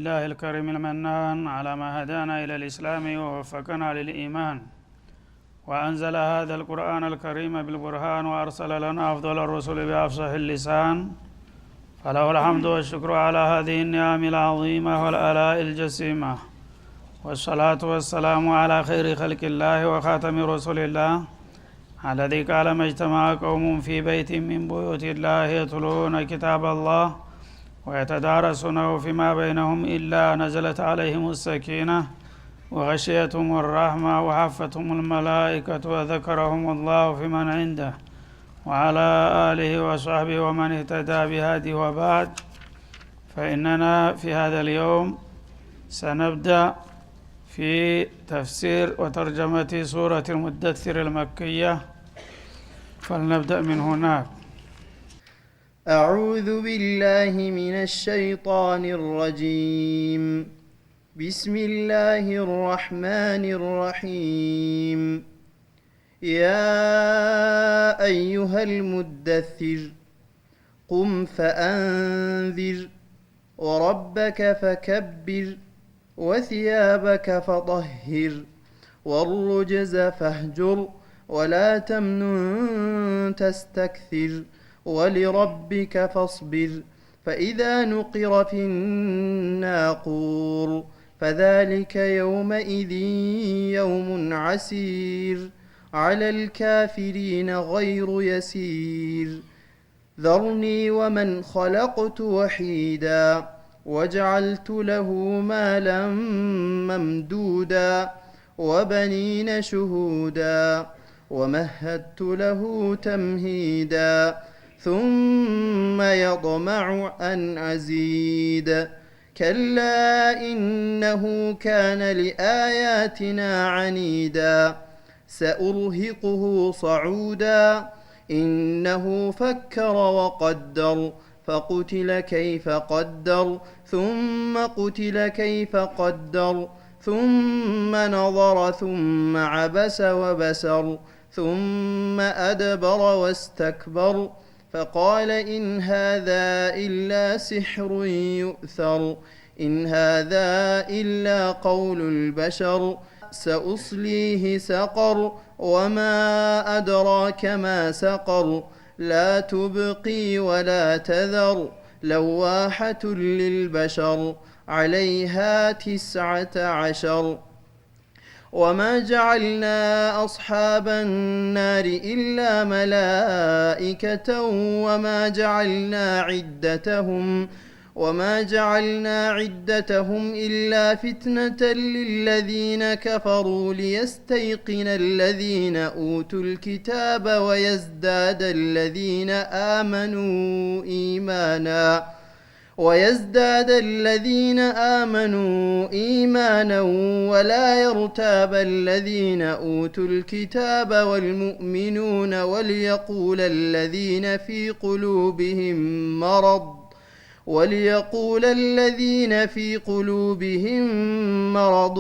لله الكريم المنان على ما هدانا إلى الإسلام ووفقنا للإيمان، وأنزل هذا القرآن الكريم بالبرهان، وأرسل لنا أفضل الرسل بأفصح اللسان، فله الحمد والشكر على هذه النعم العظيمة والآلاء الجسيمة، والصلاة والسلام على خير خلق الله وخاتم رسول الله الذي قال ما اجتمع قوم في بيت من بيوت الله يتلون كتاب الله ويتدارسونه فيما بينهم إلا نزلت عليهم السكينة وغشيتهم الرحمة وحفتهم الملائكة وذكرهم الله فيمن عنده وعلى آله وصحبه ومن اهتدى بهديه. وبعد، فإننا في هذا اليوم سنبدأ في تفسير وترجمة سورة المدثر المكية، فلنبدأ من هناك. أعوذ بالله من الشيطان الرجيم. بسم الله الرحمن الرحيم. يا أيها المدثر قم فأنذر وربك فكبر وثيابك فطهر والرجز فاهجر ولا تمنن تستكثر ولربك فاصبر. فإذا نقر في الناقور فذلك يومئذ يوم عسير على الكافرين غير يسير. ذرني ومن خلقت وحيدا وجعلت له مالا ممدودا وبنين شهودا ومهدت له تمهيدا ثم يطمع أن أزيد. كلا إنه كان لآياتنا عنيدا سأرهقه صعودا. إنه فكر وقدر فقتل كيف قدر ثم قتل كيف قدر ثم نظر ثم عبس وبسر ثم أدبر واستكبر فقال إن هذا إلا سحر يؤثر إن هذا إلا قول البشر سأصليه سقر وما أدراك ما سقر لا تبقي ولا تذر لواحة للبشر عليها 19. وما جعلنا أصحاب النار إلا ملائكة وما جعلنا عدتهم إلا فتنة للذين كفروا ليستيقن الذين أوتوا الكتاب ويزداد الذين آمنوا إيمانا ولا يرتاب الذين أوتوا الكتاب والمؤمنون وليقول الذين في قلوبهم مرض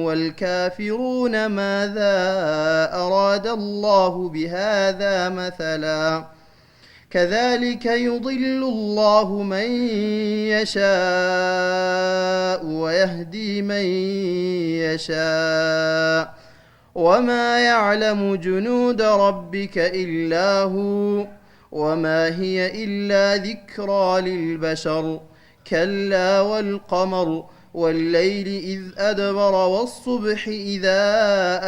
والكافرون ماذا أراد الله بهذا مثلا. كذلك يضل الله من يشاء ويهدي من يشاء وما يعلم جنود ربك إلا هو وما هي إلا ذكرى للبشر. كلا والقمر والليل إذ أدبر والصبح إذا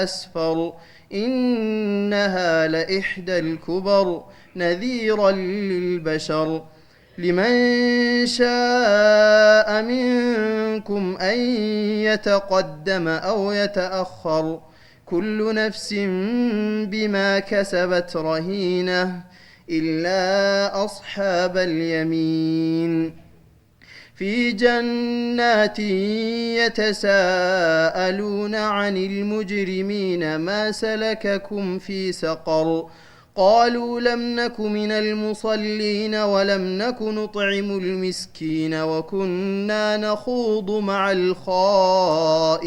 أسفر إنها لإحدى الكبر نذيرا للبشر. لمن شاء منكم أن يتقدم أو يتأخر كل نفس بما كسبت رهينة إلا أصحاب اليمين. في جنات يتساءلون عن المجرمين ما سلككم في سقر قالوا لم نك من المصلين ولم نك نطعم المسكين وكنا نخوض مع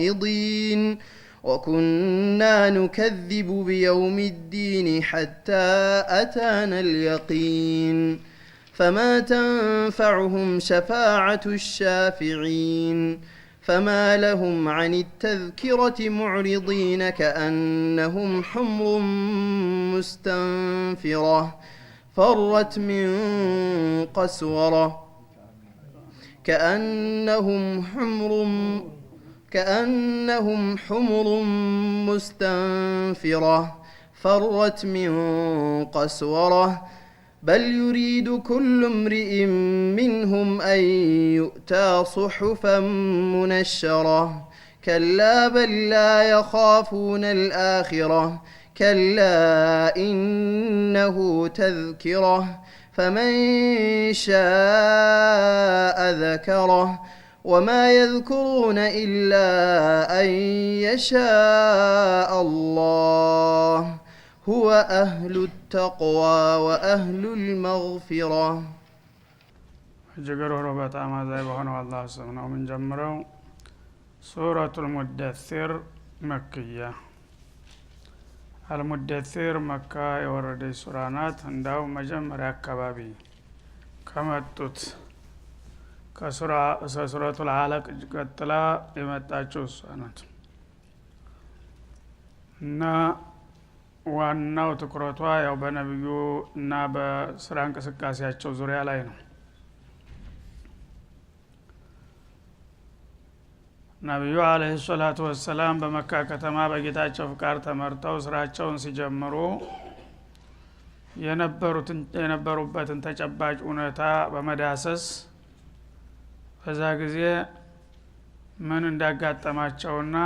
الخائضين وكنا نكذب بيوم الدين حتى أتانا اليقين. فما تنفعهم شفاعة الشافعين فما لهم عن التذكرة معرضين كأنهم حمر مستنفرة فرت من قسورة كأنهم حمر مستنفرة فرت من قسورة بل يريد كل امرئ منهم أن يؤتى صحفا منشرة كلا بل لا يخافون الآخرة كلا إنه تذكرة فمن شاء ذكره وما يذكرون إلا أن يشاء الله هو أهل التقوى وأهل المغفرة جگرو بتا ما زي بهونه الله سبحانه من جمرو سورة المدثر مكية المدثر مكة يورد سورانات عندو مجمر أكبابي كمتت كسورة العالق قتلا يمتاچو سورانات نا ዋናው ትኩረቷ ያው በነብዩ እና በስራ እንቅስቃሴያቸው ዙሪያ ላይ ነው። ነብዩ አለይሂ ሰላቱ ወሰላም በመካ ከተማ በጌታቸው ፍቃድ ተመርጠው ስራቸውን ሲጀምሩ የነበሩበትን ተጨባጭ ሁኔታ በመዳሰስ በዛ ጊዜ ምን እንዳጋጠማቸውና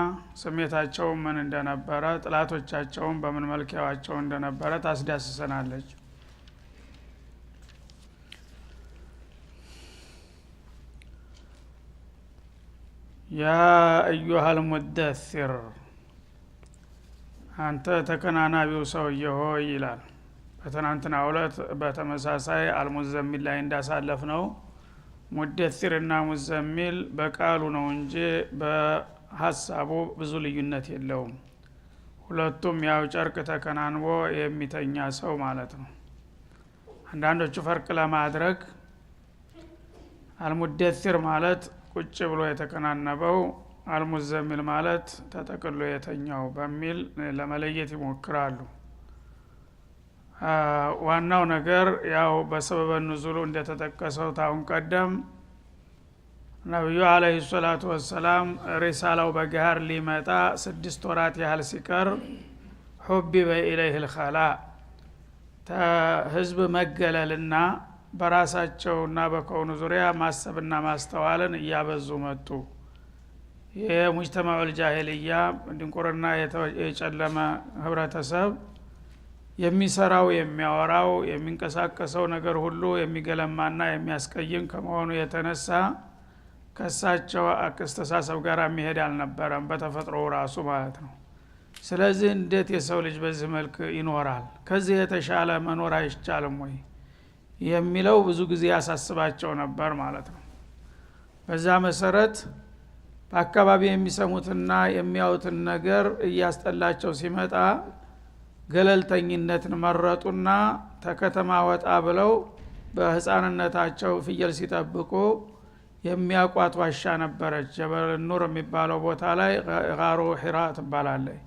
ስሜታቸው ምን እንደነበረ ጥላቶቻቸውን በምን መልክ ያዋቸው እንደነበረ ታስዳስሰናለች። ያ አዩሃል ሙደሲር አንተ ተከናናቢው ሰውዬ ሆይ ይላል። በትናንትናው ዕለት በተመሳሳይ አልሙዘሚል ላይ እንዳሳለፍ ነው ሙደሲርና ሙዘሚል በቃሉ ነው እንጂ በሐሳቡ ብዙ ልዩነት የለውም። ሁለቱም ያው ጨርቅ ተከናንቦ የሚተኛ ሰው ማለት ነው። አንዳንዶቹ ፈርቅ ለማድረግ አልሙደሲር ማለት ቁጭ ብሎ የተከናነበው፣ አልሙዘሚል ማለት ተጠቅሎ የተኛው በሚል ለመለየት ይሞክራሉ። ዋናው ነገር ያው በሰበበ ኑዙሉ እንደተጠቀሰው ታውን ቀደም ነብዩ አለይሂ ሰላቱ ወሰላም ሪሳላው በጋር ሊመጣ 6 ወራት ያህል ሲቀር ሁቢበ ኢለይሂ الخላ ህዝብ መገለልና በራሳቸውና በከውኑ ዙሪያ ማሰብና ማስተዋልን እያበዙ መጡ። የሙጅተማዑል ጃሂልያ ድንቁርና የጨለመ ህብረተሰብ የሚሰራው የሚያወራው የሚንቀሳቀሰው ነገር ሁሉ የሚገለማና የሚያስቀይም ከመሆኑ የተነሳ ከሳቸው አስተሳሰብ ጋር የሚሄድ አልነበረም በተፈጥሮ ራሱ ማለት ነው። ስለዚህ እንዴት የሰው ልጅ በዚህ መልክ ይኖራል? ከዚህ የተሻለ መኖር አይቻልም ወይ የሚለው ብዙ ጊዜ ያሳስባቸው ነበር ማለት ነው። በዛ መሰረት በአካባቢ የሚሰሙትና የሚያዩትን ነገር እያስጠላቸው ሲመጣ ገለልተኝነትን መረጡና ተከተማ ወጣ ብለው በህፃንነታቸው ፍየል ሲጠብቁ የሚያቋት ዋሻ ነበረች። ጀበል ኑር የሚባለው ቦታ ላይ ጋሩ ሒራ ትባላለች።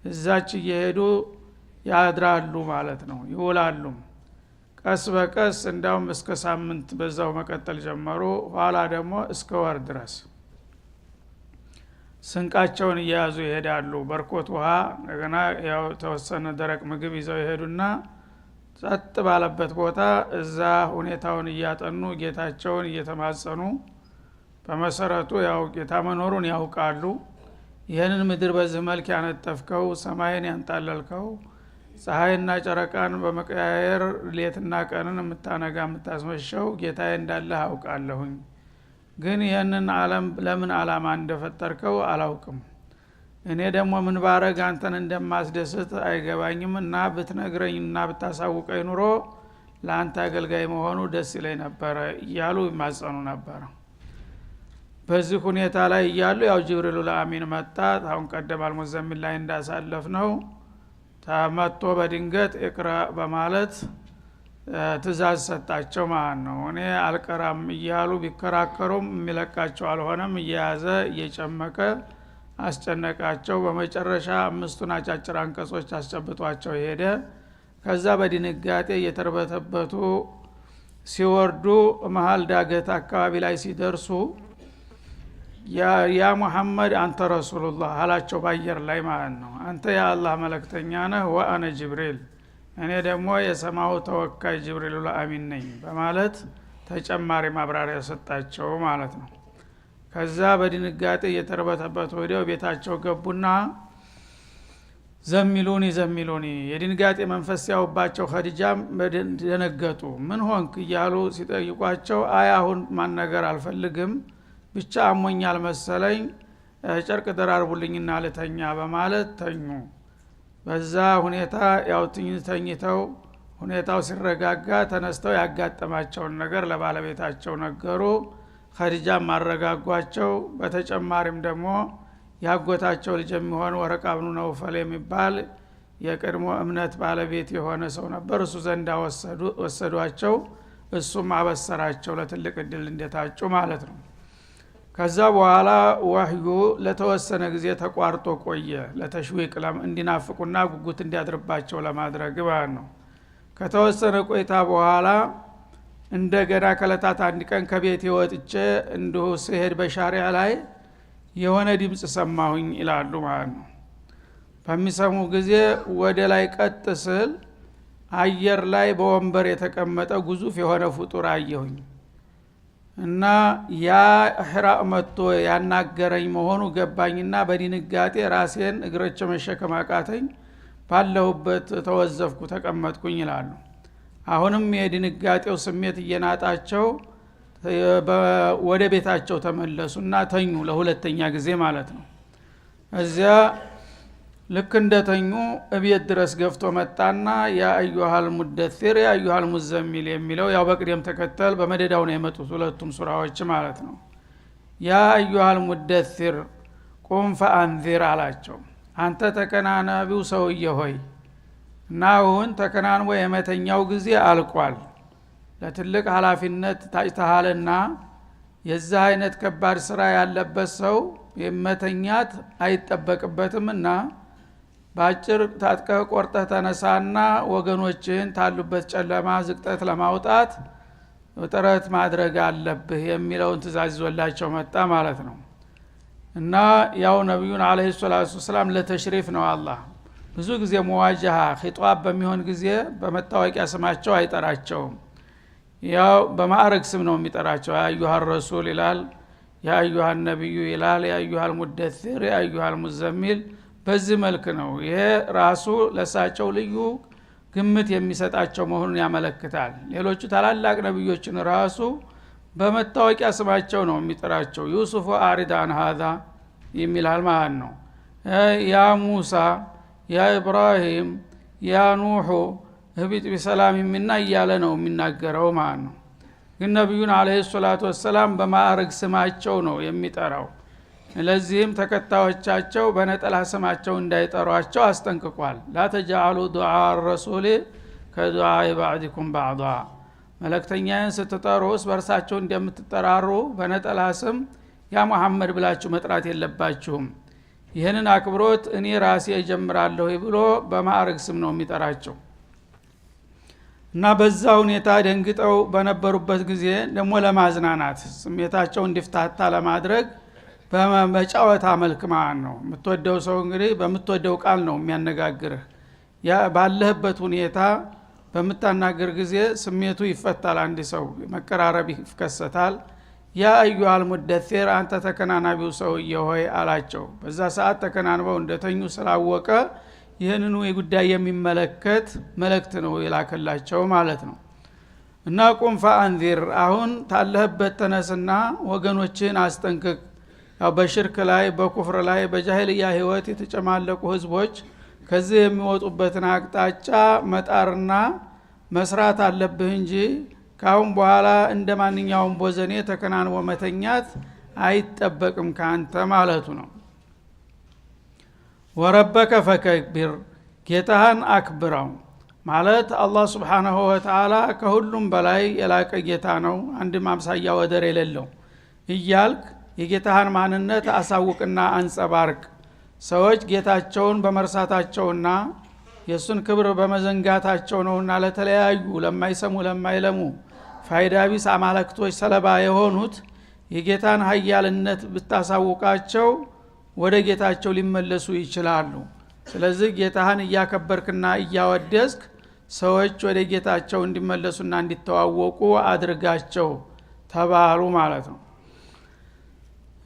እዛች እየሄዱ ያድራሉ ማለት ነው፣ ይውላሉ። ቀስ በቀስ እንዳውም እስከ ሳምንት በዛው መቀጠል ጀመሩ። ኋላ ደግሞ እስከ ወር ድረስ ስንቃቸውን እያያዙ ይሄዳሉ። በርኮት ውሃ እንደገና ያው ተወሰነ ደረቅ ምግብ ይዘው ይሄዱና ጸጥ ባለበት ቦታ እዛ ሁኔታውን እያጠኑ ጌታቸውን እየተማጸኑ በመሰረቱ ያው ጌታ መኖሩን ያውቃሉ። ይህንን ምድር በዚህ መልክ ያነጠፍከው፣ ሰማይን ያንጣለልከው፣ ፀሐይና ጨረቃን በመቀያየር ሌትና ቀንን የምታነጋ የምታስመሸው ጌታዬ እንዳለህ አውቃለሁኝ። ግን ይህንን ዓለም ለምን ዓላማ እንደፈጠርከው አላውቅም። እኔ ደግሞ ምን ባረግ አንተን እንደማስደስት አይገባኝም እና ብትነግረኝና ብታሳውቀኝ ኑሮ ለአንተ አገልጋይ መሆኑ ደስ ይለኝ ነበረ እያሉ ይማጸኑ ነበር። በዚህ ሁኔታ ላይ እያሉ ያው ጅብሪል አሚን መጣ። አሁን ቀደም አልሙዘሚል ላይ እንዳሳለፍ ነው ተመቶ በድንገት እቅራ በማለት ትእዛዝ ሰጣቸው ማለት ነው። እኔ አልቀራም እያሉ ቢከራከሩም የሚለቃቸው አልሆነም። እየያዘ እየጨመቀ አስጨነቃቸው። በመጨረሻ አምስቱን አጫጭር አንቀጾች አስጨብጧቸው ሄደ። ከዛ በድንጋጤ እየተርበተበቱ ሲወርዱ መሃል ዳገት አካባቢ ላይ ሲደርሱ ያ ሙሐመድ አንተ ረሱሉላህ አላቸው፣ ባየር ላይ ማለት ነው። አንተ የአላህ መልእክተኛ ነህ፣ ወአነ ጅብሪል እኔ ደግሞ የሰማው ተወካይ ጅብሪል አሚን ነኝ በማለት ተጨማሪ ማብራሪያ ሰጣቸው ማለት ነው። ከዛ በድንጋጤ እየተርበተበቱ ወዲያው ቤታቸው ገቡና ዘሚሉኒ የድንጋጤ መንፈስ ያውባቸው ኸዲጃም ደነገጡ። ምን ሆንክ እያሉ ሲጠይቋቸው አይ አሁን ማነገር አልፈልግም ብቻ አሞኛል መሰለኝ ጨርቅ ደራርቡልኝና ልተኛ በማለት ተኙ። በዛ ሁኔታ ያው ተኝተው ሁኔታው ሲረጋጋ ተነስተው ያጋጠማቸውን ነገር ለባለቤታቸው ነገሩ። ኸዲጃም አረጋጓቸው። በተጨማሪም ደግሞ ያጎታቸው ልጅ የሚሆን ወረቃ ብኑ ነውፈል የሚባል የቀድሞ እምነት ባለቤት የሆነ ሰው ነበር። እሱ ዘንዳ ወሰዷቸው። እሱም አበሰራቸው ለትልቅ እድል እንደታጩ ማለት ነው። ከዛ በኋላ ወህዩ ለተወሰነ ጊዜ ተቋርጦ ቆየ። ለተሽዊቅ እንዲናፍቁና ጉጉት እንዲያድርባቸው ለማድረግ ማለት ነው። ከተወሰነ ቆይታ በኋላ እንደገና ከለታት አንድ ቀን ከቤት ወጥቼ እንዲሁ ስሄድ በሻሪያ ላይ የሆነ ድምጽ ሰማሁኝ ይላሉ ማለት ነው። በሚሰሙ ጊዜ ወደ ላይ ቀጥ ስል አየር ላይ በወንበር የተቀመጠ ግዙፍ የሆነ ፍጡር አየሁኝ እና ያ ኢህራእ መጥቶ ያናገረኝ መሆኑ ገባኝና በድንጋጤ ራሴን እግሮቼ መሸከም አቃተኝ። ባለሁበት ተወዘፍኩ፣ ተቀመጥኩኝ ይላሉ። አሁንም የድንጋጤው ስሜት እየናጣቸው ወደ ቤታቸው ተመለሱና ተኙ፣ ለሁለተኛ ጊዜ ማለት ነው። እዚያ ልክ እንደተኙ እቤት ድረስ ገፍቶ መጣና ያ አዩሃል ሙደሲር ያ አዩሃል ሙዘሚል የሚለው ያው በቅደም ተከተል በመደዳው ነው የመጡት ሁለቱም ሱራዎች ማለት ነው። ያ አዩሃል ሙደሲር ቁም ፈአንዚር አላቸው። አንተ ተከናናቢው ሰውዬ ሆይ እና አሁን ተከናንቦ የመተኛው ጊዜ አልቋል። ለትልቅ ኃላፊነት ታጭተሃልና የዛ አይነት ከባድ ስራ ያለበት ሰው የመተኛት አይጠበቅበትምና ባጭር ታጥቀህ ቆርጠህ ተነሳና ወገኖችን ታሉበት ጨለማ ዝቅጠት ለማውጣት ጥረት ማድረግ አለብህ የሚለውን ትእዛዝ ይዞላቸው መጣ ማለት ነው። እና ያው ነብዩን አለይሂ ሰላቱ ሰላም ለተሽሪፍ ነው አላህ ብዙ ጊዜ መዋጃሃ ኺጧብ በሚሆን ጊዜ በመታወቂያ ስማቸው አይጠራቸውም። ያው በማዕረግ ስም ነው የሚጠራቸው። ያ አዩሃ ረሱል ይላል፣ ያ አዩሃ ነብዩ ይላል፣ ያ አዩሃ ሙደሲር ያ አዩሃ ሙዘሚል። በዚህ መልክ ነው። ይሄ ራሱ ለሳቸው ልዩ ግምት የሚሰጣቸው መሆኑን ያመለክታል። ሌሎቹ ታላላቅ ነብዮችን ራሱ በመታወቂያ ስማቸው ነው የሚጠራቸው። ዩሱፍ አሪድ አን ሃዛ የሚላል ማለት ነው። ያ ሙሳ ያ ኢብራሂም ያ ኑህ ህቢጥ ቢሰላም ሚና እያለ ነው የሚናገረው ማለት ነው። ግን ነብዩን አለይሂ ሰላቱ ወሰላም በማዕረግ ስማቸው ነው የሚጠራው። ለዚህም ተከታዮቻቸው በነጠላ ስማቸው እንዳይጠሯቸው አስጠንቅቋል። ላ ተጃሉ ዱዓ الرسول كدعاء بعضكم بعضا መልእክተኛን ስትጠሩስ በርሳቸው እንደምትጠራሩ በነጠላ ስም ያ መሐመድ ብላችሁ መጥራት የለባችሁም። ይሄንን አክብሮት እኔ ራሴ እጀምራለሁ ብሎ በማዕረግ ስም ነው የሚጠራቸው። እና በዛ ሁኔታ ደንግጠው በነበሩበት ጊዜ ደግሞ ለማዝናናት ስሜታቸው እንዲፍታታ ለማድረግ በመጫወታ መልክ ማለት ነው። የምትወደው ሰው እንግዲህ በምትወደው ቃል ነው የሚያነጋግርህ። ያ ባለህበት ሁኔታ በምታናገር ጊዜ ስሜቱ ይፈታል። አንድ ሰው መቀራረብ ይከሰታል። ያ አዩሃል ሙደሲር አንተ ተከናናቢው ሰውዬ ሆይ አላቸው። በዛ ሰዓት ተከናንበው እንደተኙ ስላወቀ ይህንኑ የጉዳይ የሚመለከት መልእክት ነው የላከላቸው ማለት ነው። እና ቁም ፈአንዚር አሁን ታለህበት ተነስና ወገኖችን አስጠንቅቅ። ያው በሽርክ ላይ በኩፍር ላይ በጃሂልያ ህይወት የተጨማለቁ ህዝቦች ከዚህ የሚወጡበትን አቅጣጫ መጣርና መስራት አለብህ እንጂ ካሁን በኋላ እንደማንኛውም ቦዘኔ ተከናንቦ መተኛት አይጠበቅም ካንተ ማለቱ ነው። ወረበከ ፈከብር ጌታህን አክብረው። ማለት አላህ Subhanahu Wa Ta'ala ከሁሉም በላይ የላቀ ጌታ ነው አንድ ማምሳያ ወደር የሌለው እያልክ የጌታህን ማንነት አሳውቅና አንጸባርቅ ሰዎች ጌታቸውን በመርሳታቸውና የሱን ክብር በመዘንጋታቸው ነውና ለተለያዩ ለማይሰሙ ለማይለሙ ፋይዳ ቢስ አማልክቶች ሰለባ የሆኑት የጌታን ኃያልነት ብታሳውቃቸው ወደ ጌታቸው ሊመለሱ ይችላሉ ስለዚህ ጌታህን ያከበርክና ያወደስክ ሰዎች ወደ ጌታቸው እንዲመለሱና እንዲተዋወቁ አድርጋቸው ተባሉ ማለት ነው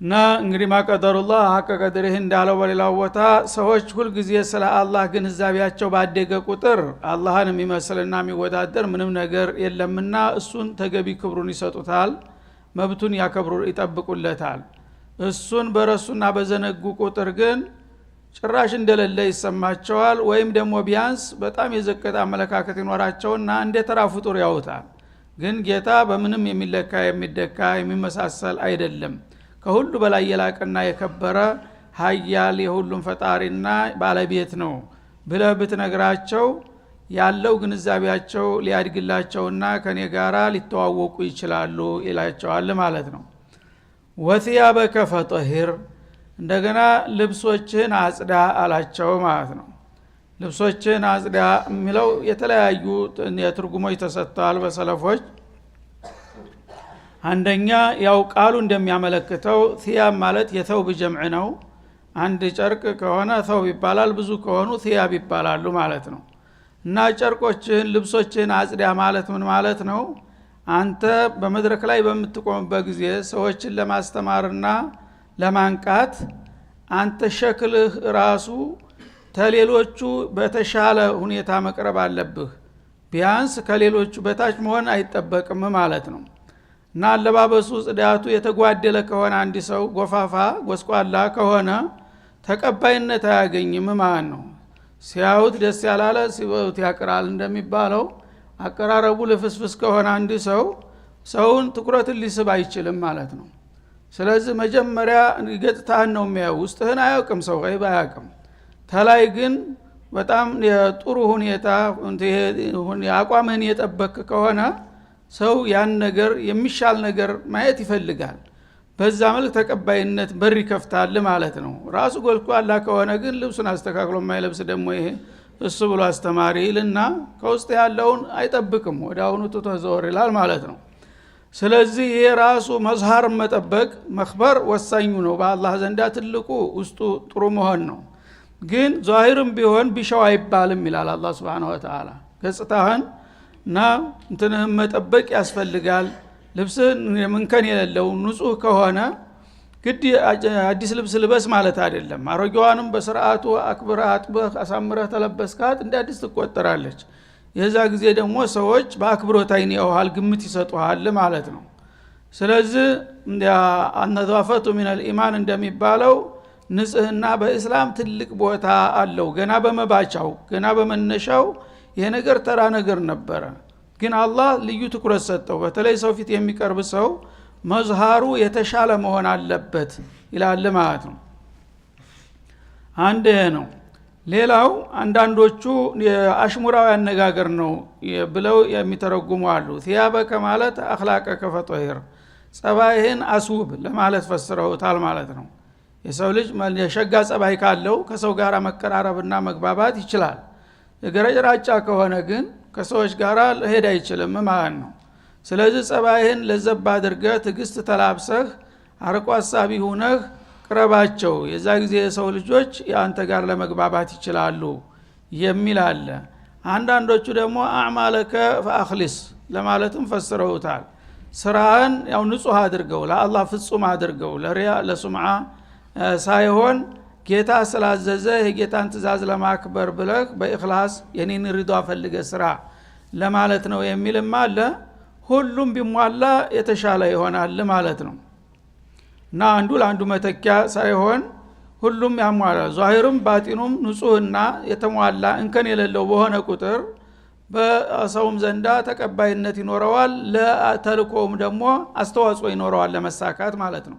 እና እንግዲህ ማቀደሩላህ ሐቀ ቀድሪህ እንዳለው በሌላው ቦታ ሰዎች ሁሉ ጊዜ ስለ አላህ ግንዛቤያቸው ባደገ ቁጥር አላህን የሚመስልና የሚወዳደር ምንም ነገር የለምና እሱን ተገቢ ክብሩን ይሰጡታል መብቱን ያከብሩ ይጠብቁለታል እሱን በረሱና በዘነጉ ቁጥር ግን ጭራሽ እንደሌለ ይሰማቸዋል ወይም ደግሞ ቢያንስ በጣም የዘቀጠ አመለካከት ይኖራቸውና እንደ ተራ ፍጡር ያውታል ግን ጌታ በምንም የሚለካ የሚደካ የሚመሳሰል አይደለም ከሁሉ በላይ የላቀና የከበረ ኃያል የሁሉም ፈጣሪና ባለቤት ነው ብለህ ብትነግራቸው ያለው ግንዛቤያቸው ሊያድግላቸውና ከኔ ጋራ ሊተዋወቁ ይችላሉ ይላቸዋል ማለት ነው ወثيابك فطهر እንደገና ልብሶችን አጽዳ አላቸው ማለት ነው ልብሶችን አጽዳ የሚለው የተለያዩ የትርጉሞች ተሰጥተዋል በሰለፎች አንደኛ ያው ቃሉ እንደሚያመለክተው ثياب ማለት የተውብ ጀምዕ ነው አንድ ጨርቅ ከሆነ ተውብ ይባላል ብዙ ከሆኑ ثياب ይባላሉ ማለት ነው እና ጨርቆችን ልብሶችን አጽዳ ማለት ምን ማለት ነው አንተ በመድረክ ላይ በምትቆምበት ጊዜ ሰዎችን ለማስተማርና ለማንቃት አንተ ሸክልህ ራሱ ተሌሎቹ በተሻለ ሁኔታ መቅረብ አለብህ ቢያንስ ከሌሎቹ በታች መሆን አይጠበቅም ማለት ነው እና አለባበሱ ጽዳቱ የተጓደለ ከሆነ አንድ ሰው ጎፋፋ ጎስቋላ ከሆነ ተቀባይነት አያገኝም ማለት ነው ሲያዩት ደስ ያላለ ሲበዩት ያቀራል እንደሚባለው አቀራረቡ ለፍስፍስ ከሆነ አንድ ሰው ሰውን ትኩረትን ሊስብ አይችልም ማለት ነው ስለዚህ መጀመሪያ ገጽታህን ነው የሚያየው ውስጥህን አያውቅም ሰው ገይብ አያውቅም ተላይ ግን በጣም የጥሩ ሁኔታ አቋምህን የጠበቅ ከሆነ ሰው ያን ነገር የሚሻል ነገር ማየት ይፈልጋል በዛ መልክ ተቀባይነት በር ይከፍታል ማለት ነው ራሱ ጎልቋላ ከሆነ ግን ልብሱን አስተካክሎ ማይለብስ ደግሞ ይሄ እሱ ብሎ አስተማሪ ይልና ከውስጥ ያለውን አይጠብቅም ወዳውኑ ተዘወር ይላል ማለት ነው ስለዚህ ይሄ ራሱ መዝሃር መጠበቅ መክበር ወሳኙ ነው በአላህ ዘንዳ ትልቁ ውስጡ ጥሩ መሆን ነው ግን ዛሂርም ቢሆን ቢሻው አይባልም ይላል አላህ Subhanahu Wa Ta'ala ገጽታህን እና እንትንህም መጠበቅ ያስፈልጋል ልብስህን ምንከን የሌለው ንጹህ ከሆነ ግድ አዲስ ልብስ ልበስ ማለት አይደለም አሮጌዋንም በስርዓቱ አክብረህ አጥበህ አሳምረህ ተለበስካት እንደ አዲስ ትቆጠራለች የዛ ጊዜ ደግሞ ሰዎች በአክብሮት አይን ያውሃል ግምት ይሰጡሃል ማለት ነው ስለዚህ አንነዛፈቱ ሚን الإيمان እንደሚባለው ንጽህና በእስላም ትልቅ ቦታ አለው ገና በመባቻው ገና በመነሻው ይሄ ነገር ተራ ነገር ነበር ግን አላህ ልዩ ትኩረት ሰጠው በተለይ ሰው ፊት የሚቀርብ ሰው መዝሃሩ የተሻለ መሆን አለበት ይላል ማለት ነው አንድ ነው ሌላው አንዳንዶቹ አሽሙራው ያነጋገር ነው ብለው የሚተረጉሙ አሉ ثيابك ማለት اخلاقك فطهر ጸባይህን አስውብ ለማለት ፈስረውታል ማለት ነው የሰው ልጅ የሸጋ ጸባይ ካለው ከሰው ጋር መቀራረብና መግባባት ይችላል የገረጭራጫ ከሆነ ግን ከሰዎች ጋር ሊሄድ አይችልም ማለት ነው ስለዚህ ጸባይህን ለዘብ አድርገህ ትግስት ተላብሰህ አርቆ አሳቢ ሆነህ ቅረባቸው የዛ ጊዜ የሰው ልጆች ያንተ ጋር ለመግባባት ይችላሉ የሚል አለ አንዳንዶቹ ደግሞ አዕማለከ ፈአኽሊስ ለማለትም ፈስረውታል ስራህን ያው ንጹህ አድርገው ለአላህ ፍጹም አድርገው ለሪያ ለሱምዓ ሳይሆን ጌታ ስላዘዘ የጌታን ትእዛዝ ለማክበር ብለህ በእኽላስ የኔን ሪዷ ፈልገህ ስራ ለማለት ነው የሚልም አለ ሁሉም ቢሟላ የተሻለ ይሆናል ማለት ነው እና አንዱ ለአንዱ መተኪያ ሳይሆን ሁሉም ያሟላ ዛሂሩም ባጢኑም ንጹህና የተሟላ እንከን የሌለው በሆነ ቁጥር በሰውም ዘንዳ ተቀባይነት ይኖረዋል ለተልኮም ደግሞ አስተዋጽኦ ይኖረዋል ለመሳካት ማለት ነው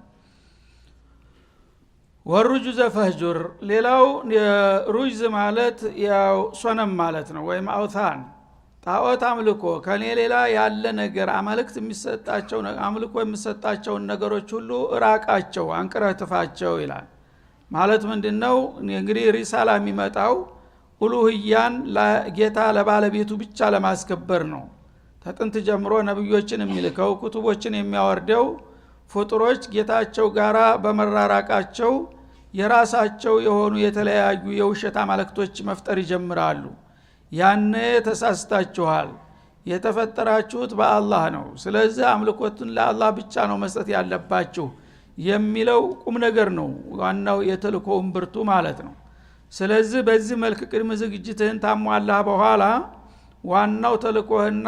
ወሩጁዘ ፈህጁር ሌላው ሩጅዝ ማለት ያው ሶነም ማለት ነው ወይም አውታን ጣዖት አምልኮ ከኔ ሌላ ያለ ነገር አማልክት የሚሰጣቸው አምልኮ የሚሰጣቸው ነገሮች ሁሉ ራቃቸው አንቀረትፋቸው ይላል ማለት ምንድነው እንግዲህ ሪሳላ የሚመጣው ኡሉህያን ለጌታ ለባለቤቱ ብቻ ለማስከበር ነው ተጥንት ጀምሮ ነብዮችን የሚልከው ኩቱቦችን የሚያወርደው ፍጡሮች ጌታቸው ጋራ በመራራቃቸው የራሳቸው የሆኑ የተለያዩ የውሸት አማልክቶች መፍጠር ይጀምራሉ ያኔ ተሳስታችኋል የተፈጠራችሁት በአላህ ነው ስለዚህ አምልኮቱን ለአላህ ብቻ ነው መስጠት ያለባችሁ የሚለው ቁም ነገር ነው ዋናው የተልኮው እምብርቱ ማለት ነው ስለዚህ በዚህ መልክ ቅድመ ዝግጅትህን ታሟላህ በኋላ ዋናው ተልኮህና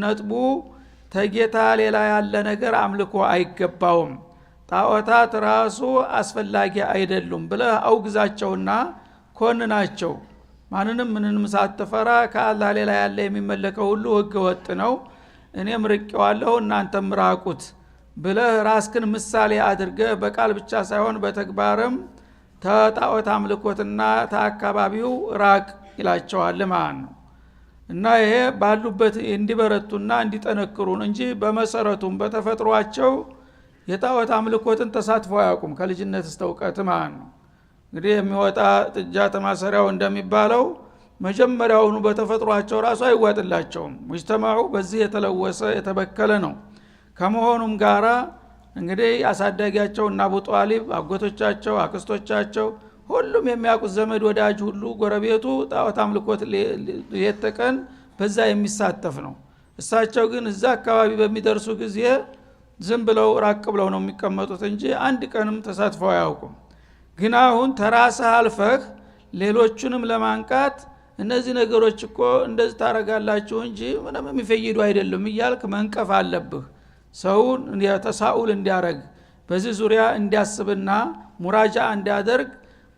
ነጥቡ ተጌታ ሌላ ያለ ነገር አምልኮ አይገባውም ጣዖታት ራሱ አስፈላጊ አይደሉም ብለህ አውግዛቸውና ኮንናቸው ማንንም ምንንም ሳትፈራ ከአላህ ሌላ ያለ የሚመለከው ሁሉ ህገ ወጥ ነው እኔም ርቄዋለሁ እናንተም ራቁት ብለህ ራስክን ምሳሌ አድርገህ በቃል ብቻ ሳይሆን በተግባርም ተጣዖት አምልኮትና ተአካባቢው ራቅ ይላቸዋል ማለት ነው እና ይሄ ባሉበት እንዲበረቱና እንዲጠነክሩ እንጂ በመሰረቱም በተፈጥሯቸው የጣዖት አምልኮትን ተሳትፎ ያቁም ከልጅነት እስከ ዕውቀት ማለት ነው እንግዲህ የሚወጣ ጥጃ ተማሰሪያው እንደሚባለው መጀመሪያውኑ በተፈጥሯቸው ራሱ አይዋጥላቸውም ሙጅተማዑ በዚህ የተለወሰ የተበከለ ነው ከመሆኑም ጋራ እንግዲህ አሳዳጊያቸው እና አቡ ጧሊብ አጎቶቻቸው አክስቶቻቸው ሁሉም የሚያውቁት ዘመድ ወዳጅ ሁሉ ጎረቤቱ ጣዖት አምልኮት የተቀን በዛ የሚሳተፍ ነው እሳቸው ግን እዛ አካባቢ በሚደርሱ ጊዜ ዝም ብለው ራቅ ብለው ነው የሚቀመጡት እንጂ አንድ ቀንም ተሳትፈው አያውቁም ግን አሁን ተራሳ አልፈህ ሌሎቹንም ለማንቃት እነዚህ ነገሮች እኮ እንደዚህ ታረጋላችሁ እንጂ ምንም የሚፈይዱ አይደለም እያልክ መንቀፍ አለብህ ሰውን ተሳኡል እንዲያረግ በዚህ ዙሪያ እንዲያስብና ሙራጃ እንዲያደርግ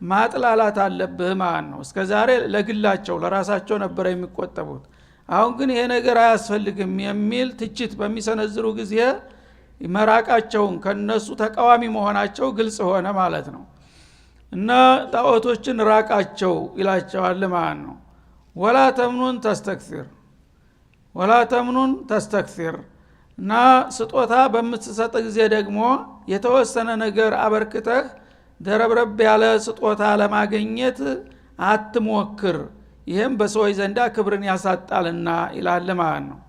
ማጥላላት አለብህ ማለት ነው እስከዛሬ ለግላቸው ለራሳቸው ነበር የሚቆጠቡት አሁን ግን ይሄ ነገር አያስፈልግም የሚል ትችት በሚሰነዝሩ ጊዜ መራቃቸውን ከነሱ ተቃዋሚ መሆናቸው ግልጽ ሆነ ማለት ነው እና ጣዖቶችን ራቃቸው ይላቸዋል ማለት ነው ወላ ተምኑን ተስተክሲር እና ስጦታ በምትሰጥ ጊዜ ደግሞ የተወሰነ ነገር አበርክተህ ደረብረብ ያለ ስጦታ ለማግኘት አትሞክር ይህም በሰዎች ዘንዳ ክብርን ያሳጣልና ይላል ማለት ነው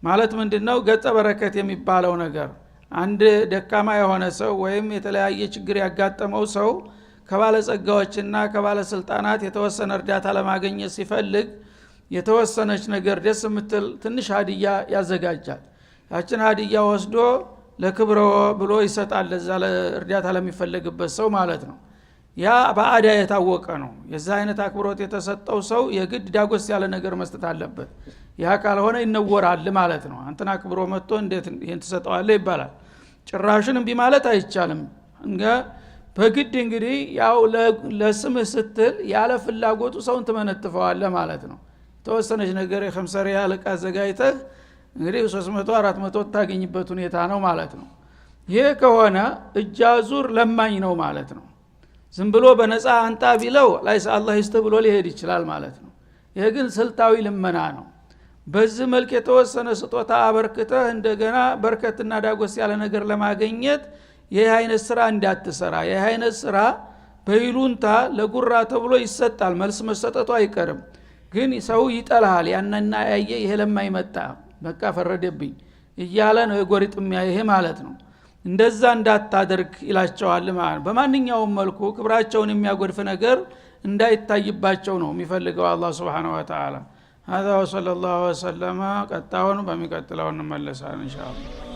ማለት ምንድነው ገጸ በረከት የሚባለው ነገር አንድ ደካማ የሆነ ሰው ወይም የተለያየ ችግር ያጋጠመው ሰው ከባለጸጋዎችና ከባለስልጣናት የተወሰነ እርዳታ ለማግኘት ሲፈልግ የተወሰነች ነገር ደስ የምትል ትንሽ ሀዲያ ያዘጋጃል ያችን ሀዲያ ወስዶ ለክብረው ብሎ ይሰጣል ለዛ እርዳታ ለሚፈልግበት ሰው ማለት ነው ያ በአዳ የታወቀ ነው የዛ አይነት አክብሮት የተሰጠው ሰው የግድ ዳጎስ ያለ ነገር መስጠት አለበት ያ ካልሆነ ይነወራል ማለት ነው አንተና አክብሮ መጥቶ እንዴት ይሄን ተሰጠዋለህ ይባላል ጭራሹንም ቢማለት አይቻልም በግድ እንግዲህ ያው ለስምህ ስትል ያለ ፍላጎቱ ሰውን ተመነጥፈዋለህ ማለት ነው ተወሰነች ነገር የ50 ሪያል ዕቃ ዘጋይተህ እንግዲህ 300 400 ታገኝበት ሁኔታ ነው ማለት ነው ይሄ ከሆነ እጃዙር ለማኝ ነው ማለት ነው ዝም ብሎ በነፃ አንጣ ቢለው ላይስ አላህ ይስጥ ብሎ ሊሄድ ይችላል ማለት ነው ይሄ ግን ስልታዊ ልመና ነው በዚህ መልክ የተወሰነ ስጦታ አበርክተህ እንደገና በርከትና ዳጎስ ያለ ነገር ለማግኘት ይሄ አይነት ስራ እንዳትሰራ ይሄ አይነት ስራ በይሉንታ ለጉራ ተብሎ ይሰጣል መልስ መሰጠቱ አይቀርም ግን ሰው ይጠላል ያንና ያየ ይሄ ለማይመጣ በቃ ፈረደብኝ እያለ ነው የጎሪጥም ይሄ ማለት ነው እንደዛ እንዳታደርግ ይላቸዋል ማለት በማንኛውም መልኩ ክብራቸውን የሚያጎድፍ ነገር እንዳይታይባቸው ነው የሚፈልገው አላህ Subhanahu Wa Ta'ala هذا وصلى الله وسلم ቀጣውን በሚቀጥለው እንመለሳለን ኢንሻአላህ